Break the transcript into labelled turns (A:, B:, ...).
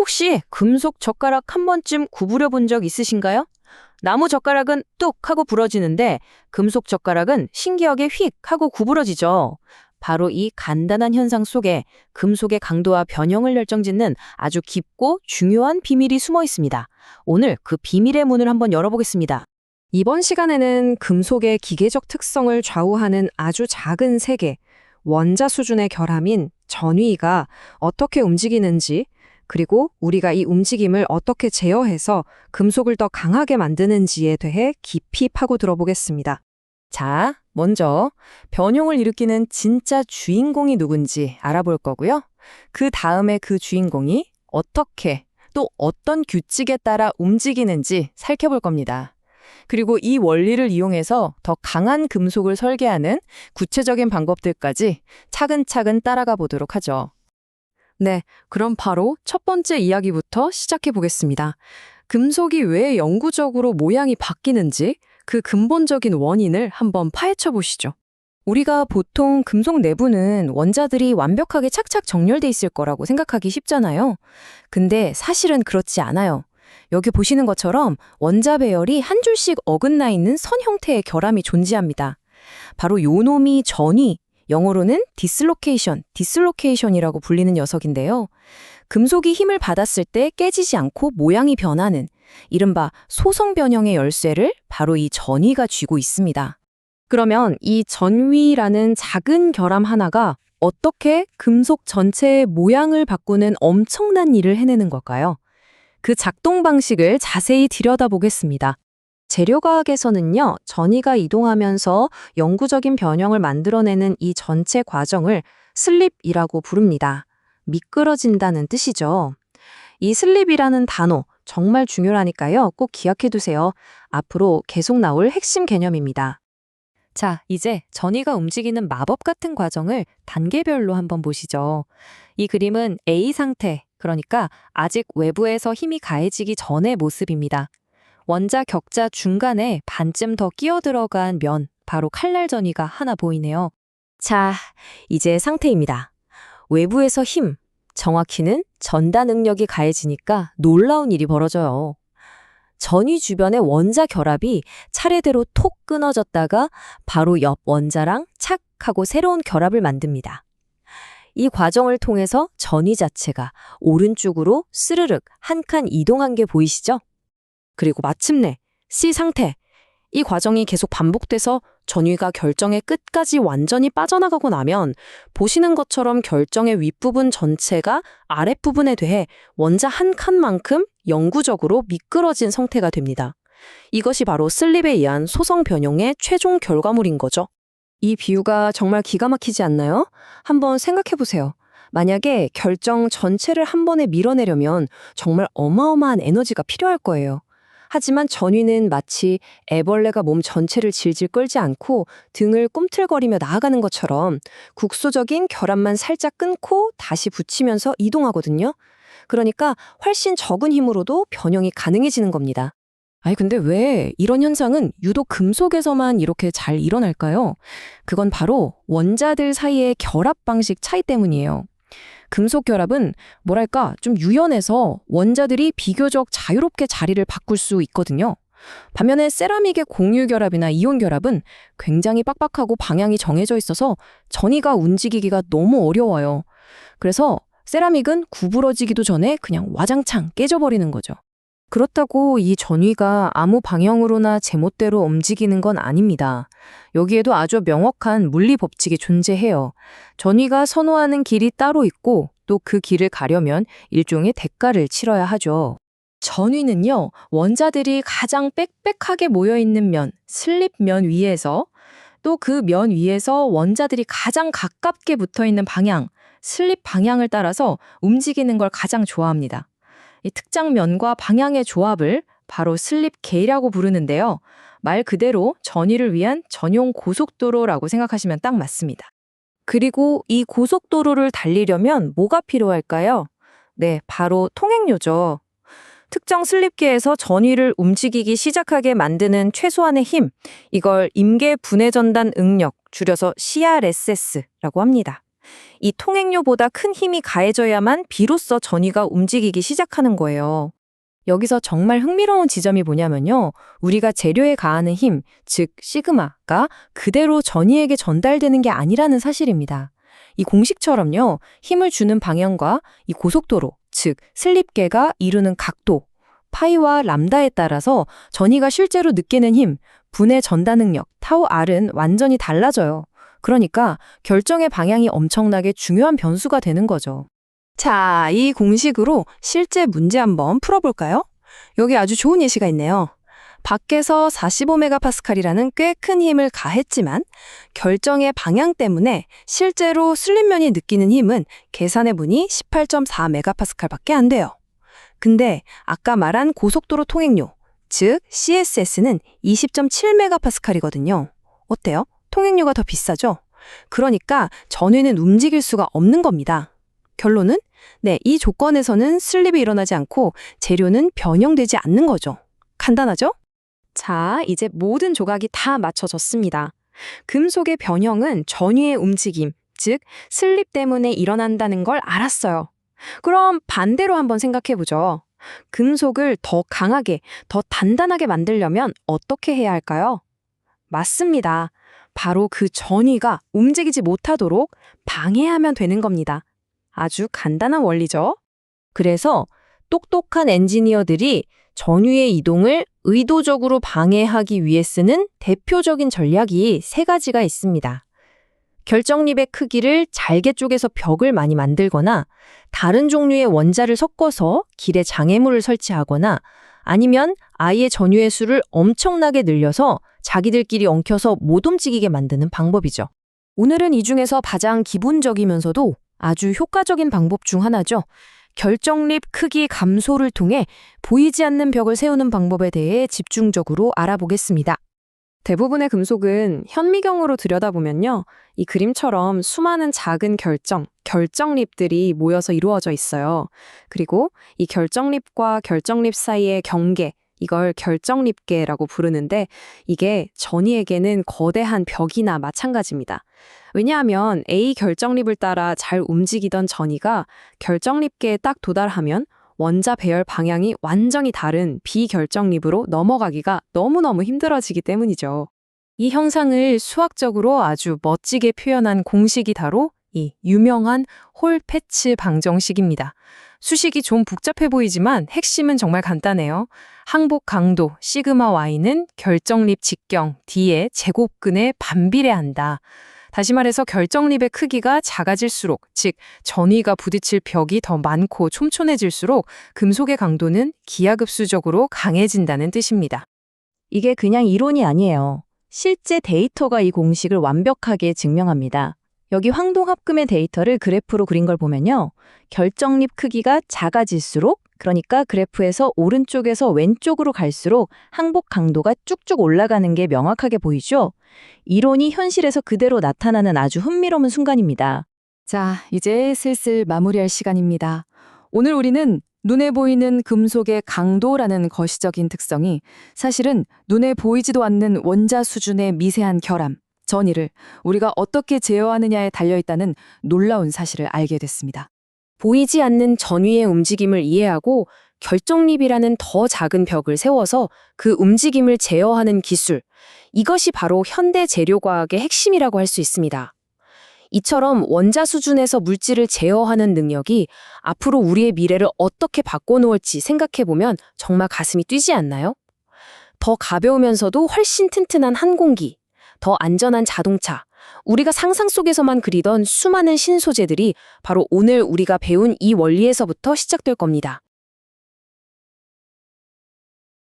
A: 혹시 금속 젓가락 한 번쯤 구부려 본 적 있으신가요? 나무 젓가락은 뚝 하고 부러지는데 금속 젓가락은 신기하게 휙 하고 구부러지죠. 바로 이 간단한 현상 속에 금속의 강도와 변형을 결정짓는 아주 깊고 중요한 비밀이 숨어 있습니다. 오늘 그 비밀의 문을 한번 열어보겠습니다.
B: 이번 시간에는 금속의 기계적 특성을 좌우하는 아주 작은 세계, 원자 수준의 결함인 전위가 어떻게 움직이는지, 그리고 우리가 이 움직임을 어떻게 제어해서 금속을 더 강하게 만드는지에 대해 깊이 파고 들어보겠습니다.
A: 자, 먼저 변형을 일으키는 진짜 주인공이 누군지 알아볼 거고요. 그 다음에 그 주인공이 어떻게 또 어떤 규칙에 따라 움직이는지 살펴볼 겁니다. 그리고 이 원리를 이용해서 더 강한 금속을 설계하는 구체적인 방법들까지 차근차근 따라가 보도록 하죠.
B: 네, 그럼 바로 첫 번째 이야기부터 시작해 보겠습니다. 금속이 왜 영구적으로 모양이 바뀌는지 그 근본적인 원인을 한번 파헤쳐 보시죠.
A: 우리가 보통 금속 내부는 원자들이 완벽하게 착착 정렬돼 있을 거라고 생각하기 쉽잖아요. 근데 사실은 그렇지 않아요. 여기 보시는 것처럼 원자 배열이 한 줄씩 어긋나 있는 선 형태의 결함이 존재합니다. 바로 요 놈이 전위, 영어로는 디슬로케이션이라고 불리는 녀석인데요. 금속이 힘을 받았을 때 깨지지 않고 모양이 변하는 이른바 소성 변형의 열쇠를 바로 이 전위가 쥐고 있습니다.
B: 그러면 이 전위라는 작은 결함 하나가 어떻게 금속 전체의 모양을 바꾸는 엄청난 일을 해내는 걸까요? 그 작동 방식을 자세히 들여다보겠습니다. 재료과학에서는요, 전위가 이동하면서 영구적인 변형을 만들어내는 이 전체 과정을 슬립이라고 부릅니다. 미끄러진다는 뜻이죠. 이 슬립이라는 단어 정말 중요하니까요. 꼭 기억해 두세요. 앞으로 계속 나올 핵심 개념입니다.
A: 자, 이제 전위가 움직이는 마법 같은 과정을 단계별로 한번 보시죠. 이 그림은 A 상태, 그러니까 아직 외부에서 힘이 가해지기 전의 모습입니다. 원자 격자 중간에 반쯤 더 끼어 들어간 면, 바로 칼날 전위가 하나 보이네요. 자, 이제 상태입니다. 외부에서 힘, 정확히는 전다 능력이 가해지니까 놀라운 일이 벌어져요. 전위 주변의 원자 결합이 차례대로 톡 끊어졌다가 바로 옆 원자랑 착 하고 새로운 결합을 만듭니다. 이 과정을 통해서 전위 자체가 오른쪽으로 스르륵 한 칸 이동한 게 보이시죠? 그리고 마침내 C 상태. 이 과정이 계속 반복돼서 전위가 결정의 끝까지 완전히 빠져나가고 나면 보시는 것처럼 결정의 윗부분 전체가 아랫부분에 대해 원자 한 칸만큼 영구적으로 미끄러진 상태가 됩니다. 이것이 바로 슬립에 의한 소성 변형의 최종 결과물인 거죠.
B: 이 비유가 정말 기가 막히지 않나요? 한번 생각해 보세요. 만약에 결정 전체를 한 번에 밀어내려면 정말 어마어마한 에너지가 필요할 거예요. 하지만 전위는 마치 애벌레가 몸 전체를 질질 끌지 않고 등을 꿈틀거리며 나아가는 것처럼 국소적인 결합만 살짝 끊고 다시 붙이면서 이동하거든요. 그러니까 훨씬 적은 힘으로도 변형이 가능해지는 겁니다.
A: 아니, 근데 왜 이런 현상은 유독 금속에서만 이렇게 잘 일어날까요? 그건 바로 원자들 사이의 결합 방식 차이 때문이에요. 금속 결합은 뭐랄까 좀 유연해서 원자들이 비교적 자유롭게 자리를 바꿀 수 있거든요. 반면에 세라믹의 공유 결합이나 이온 결합은 굉장히 빡빡하고 방향이 정해져 있어서 전위가 움직이기가 너무 어려워요. 그래서 세라믹은 구부러지기도 전에 그냥 와장창 깨져버리는 거죠. 그렇다고 이 전위가 아무 방향으로나 제멋대로 움직이는 건 아닙니다. 여기에도 아주 명확한 물리 법칙이 존재해요. 전위가 선호하는 길이 따로 있고 또 그 길을 가려면 일종의 대가를 치러야 하죠. 전위는요, 원자들이 가장 빽빽하게 모여있는 면, 슬립면 위에서 또 그 면 위에서 원자들이 가장 가깝게 붙어있는 방향, 슬립 방향을 따라서 움직이는 걸 가장 좋아합니다. 이 특정 면과 방향의 조합을 바로 슬립계라고 부르는데요. 말 그대로 전위를 위한 전용 고속도로라고 생각하시면 딱 맞습니다. 그리고 이 고속도로를 달리려면 뭐가 필요할까요? 네, 바로 통행료죠. 특정 슬립계에서 전위를 움직이기 시작하게 만드는 최소한의 힘, 이걸 임계 분해 전단 응력, 줄여서 CRSS라고 합니다.
B: 이 통행료보다 큰 힘이 가해져야만 비로소 전위가 움직이기 시작하는 거예요. 여기서 정말 흥미로운 지점이 뭐냐면요. 우리가 재료에 가하는 힘, 즉 시그마가 그대로 전위에게 전달되는 게 아니라는 사실입니다. 이 공식처럼요. 힘을 주는 방향과 이 고속도로, 즉 슬립계가 이루는 각도, 파이와 람다에 따라서 전위가 실제로 느끼는 힘, 분의 전달 능력, 타우 R은 완전히 달라져요. 그러니까 결정의 방향이 엄청나게 중요한 변수가 되는 거죠.
C: 자, 이 공식으로 실제 문제 한번 풀어볼까요? 여기 아주 좋은 예시가 있네요. 밖에서 45메가파스칼이라는 꽤 큰 힘을 가했지만 결정의 방향 때문에 실제로 슬립면이 느끼는 힘은 계산해보니 18.4메가파스칼밖에 안 돼요. 근데 아까 말한 고속도로 통행료, 즉 CSS는 20.7메가파스칼이거든요. 어때요? 통행료가 더 비싸죠? 그러니까 전위는 움직일 수가 없는 겁니다. 결론은? 네, 이 조건에서는 슬립이 일어나지 않고 재료는 변형되지 않는 거죠. 간단하죠?
B: 자, 이제 모든 조각이 다 맞춰졌습니다. 금속의 변형은 전위의 움직임, 즉 슬립 때문에 일어난다는 걸 알았어요. 그럼 반대로 한번 생각해보죠. 금속을 더 강하게, 더 단단하게 만들려면 어떻게 해야 할까요? 맞습니다. 바로 그 전위가 움직이지 못하도록 방해하면 되는 겁니다. 아주 간단한 원리죠.
A: 그래서 똑똑한 엔지니어들이 전위의 이동을 의도적으로 방해하기 위해 쓰는 대표적인 전략이 세 가지가 있습니다. 결정립의 크기를 잘게 쪼개서 벽을 많이 만들거나 다른 종류의 원자를 섞어서 길에 장애물을 설치하거나 아니면 아예 전위의 수를 엄청나게 늘려서 자기들끼리 엉켜서 못 움직이게 만드는 방법이죠. 오늘은 이 중에서 가장 기본적이면서도 아주 효과적인 방법 중 하나죠. 결정립 크기 감소를 통해 보이지 않는 벽을 세우는 방법에 대해 집중적으로 알아보겠습니다.
B: 대부분의 금속은 현미경으로 들여다보면요. 이 그림처럼 수많은 작은 결정립들이 모여서 이루어져 있어요. 그리고 이 결정립과 결정립 사이의 경계, 이걸 결정립계라고 부르는데 이게 전위에게는 거대한 벽이나 마찬가지입니다. 왜냐하면 A 결정립을 따라 잘 움직이던 전위가 결정립계에 딱 도달하면 원자 배열 방향이 완전히 다른 B 결정립으로 넘어가기가 너무너무 힘들어지기 때문이죠.
A: 이 형상을 수학적으로 아주 멋지게 표현한 공식이 바로 이 유명한 홀 패치 방정식입니다. 수식이 좀 복잡해 보이지만 핵심은 정말 간단해요. 항복 강도 시그마 y는 결정립 직경 D의 제곱근에 반비례한다. 다시 말해서 결정립의 크기가 작아질수록, 즉 전위가 부딪힐 벽이 더 많고 촘촘해질수록 금속의 강도는 기하급수적으로 강해진다는 뜻입니다.
C: 이게 그냥 이론이 아니에요. 실제 데이터가 이 공식을 완벽하게 증명합니다. 여기 황동합금의 데이터를 그래프로 그린 걸 보면요. 결정립 크기가 작아질수록, 그러니까 그래프에서 오른쪽에서 왼쪽으로 갈수록 항복 강도가 쭉쭉 올라가는 게 명확하게 보이죠? 이론이 현실에서 그대로 나타나는 아주 흥미로운 순간입니다.
B: 자, 이제 슬슬 마무리할 시간입니다. 오늘 우리는 눈에 보이는 금속의 강도라는 거시적인 특성이 사실은 눈에 보이지도 않는 원자 수준의 미세한 결함, 전위를 우리가 어떻게 제어하느냐에 달려있다는 놀라운 사실을 알게 됐습니다.
A: 보이지 않는 전위의 움직임을 이해하고 결정립이라는 더 작은 벽을 세워서 그 움직임을 제어하는 기술, 이것이 바로 현대 재료과학의 핵심이라고 할 수 있습니다. 이처럼 원자 수준에서 물질을 제어하는 능력이 앞으로 우리의 미래를 어떻게 바꿔놓을지 생각해보면 정말 가슴이 뛰지 않나요? 더 가벼우면서도 훨씬 튼튼한 항공기, 더 안전한 자동차, 우리가 상상 속에서만 그리던 수많은 신소재들이 바로 오늘 우리가 배운 이 원리에서부터 시작될 겁니다.